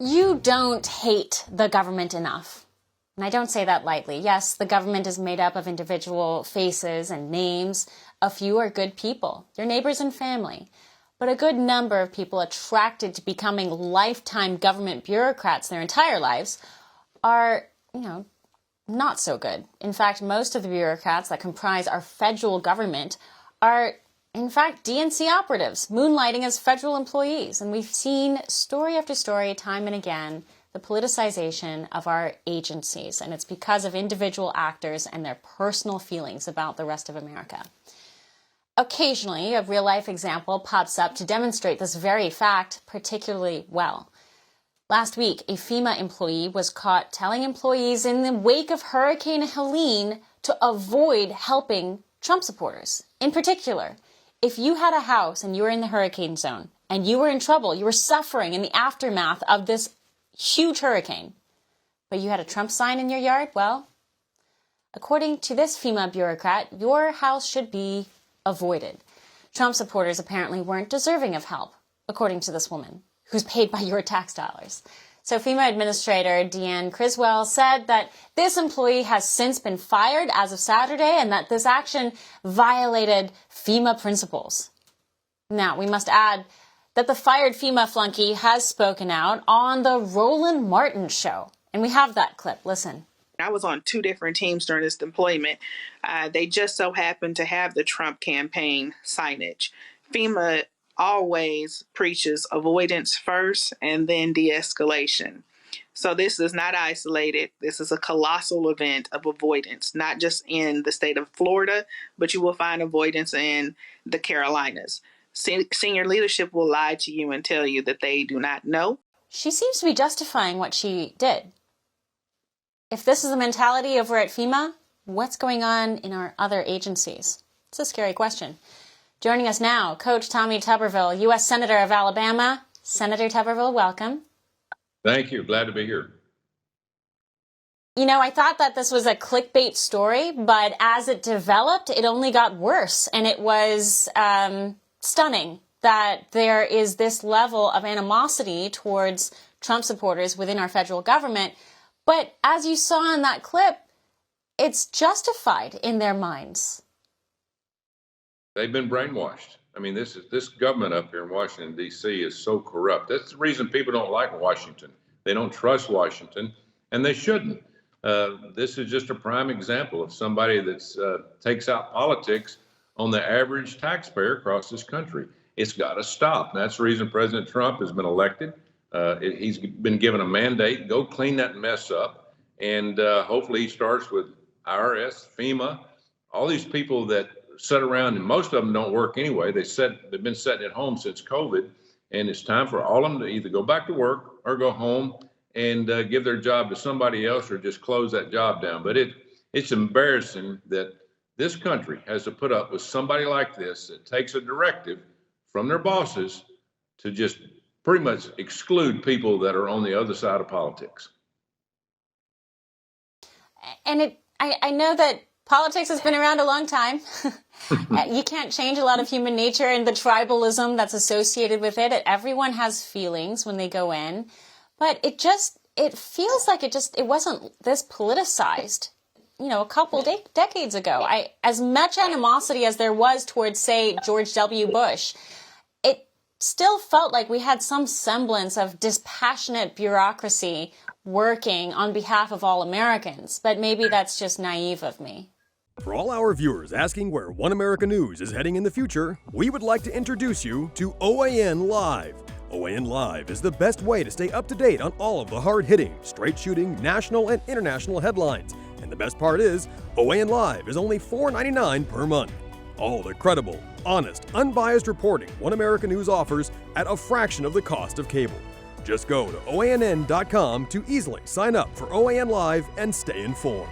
You don't hate the government enough. And I don't say that lightly. Yes, the government is made up of individual faces and names. A few are good people, your neighbors and family. But a good number of people attracted to becoming lifetime government bureaucrats their entire lives are, not so good. In fact, most of the bureaucrats that comprise our federal government are, in fact, DNC operatives, moonlighting as federal employees. And we've seen story after story, time and again, the politicization of our agencies. And it's because of individual actors and their personal feelings about the rest of America. Occasionally, a real-life example pops up to demonstrate this very fact particularly well. Last week, a FEMA employee was caught telling employees in the wake of Hurricane Helene to avoid helping Trump supporters. In particular, if you had a house and you were in the hurricane zone and you were in trouble, you were suffering in the aftermath of this huge hurricane, but you had a Trump sign in your yard, well, according to this FEMA bureaucrat, your house should be avoided. Trump supporters apparently weren't deserving of help, according to this woman, who's paid by your tax dollars. So FEMA Administrator Deanne Criswell said that this employee has since been fired as of Saturday and that this action violated FEMA principles. Now, we must add that the fired FEMA flunky has spoken out on the Roland Martin show. And we have that clip. Listen. I was on 2 different teams during this deployment. They just so happened to have the Trump campaign signage. FEMA always preaches avoidance first and then de-escalation. So this is not isolated. This is a colossal event of avoidance, not just in the state of Florida, but you will find avoidance in the Carolinas. Senior leadership will lie to you and tell you that they do not know. She seems to be justifying what she did. If this is the mentality over at FEMA, what's going on in our other agencies? It's a scary question. Joining us now, Coach Tommy Tuberville, U.S. Senator of Alabama. Senator Tuberville, welcome. Thank you. Glad to be here. I thought that this was a clickbait story, but as it developed, it only got worse. And it was stunning that there is this level of animosity towards Trump supporters within our federal government. But as you saw in that clip, it's justified in their minds. They've been brainwashed. I mean, this government up here in Washington, D.C. is so corrupt. That's the reason people don't like Washington. They don't trust Washington, and they shouldn't. This is just a prime example of somebody that takes out politics on the average taxpayer across this country. It's got to stop. And that's the reason President Trump has been elected. He's been given a mandate, go clean that mess up. And hopefully he starts with IRS, FEMA, all these people that sit around, and most of them don't work anyway. They've been sitting at home since COVID, and it's time for all of them to either go back to work or go home and give their job to somebody else or just close that job down. But it's embarrassing that this country has to put up with somebody like this that takes a directive from their bosses to just pretty much exclude people that are on the other side of politics. And I know that politics has been around a long time. You can't change a lot of human nature and the tribalism that's associated with it. Everyone has feelings when they go in. But it feels like it wasn't this politicized, a couple decades ago. As much animosity as there was towards, say, George W. Bush, it still felt like we had some semblance of dispassionate bureaucracy working on behalf of all Americans. But maybe that's just naive of me. For all our viewers asking where One America News is heading in the future, we would like to introduce you to OAN Live. OAN Live is the best way to stay up to date on all of the hard-hitting, straight-shooting, national and international headlines. And the best part is, OAN Live is only $4.99 per month. All the credible, honest, unbiased reporting One America News offers at a fraction of the cost of cable. Just go to OANN.com to easily sign up for OAN Live and stay informed.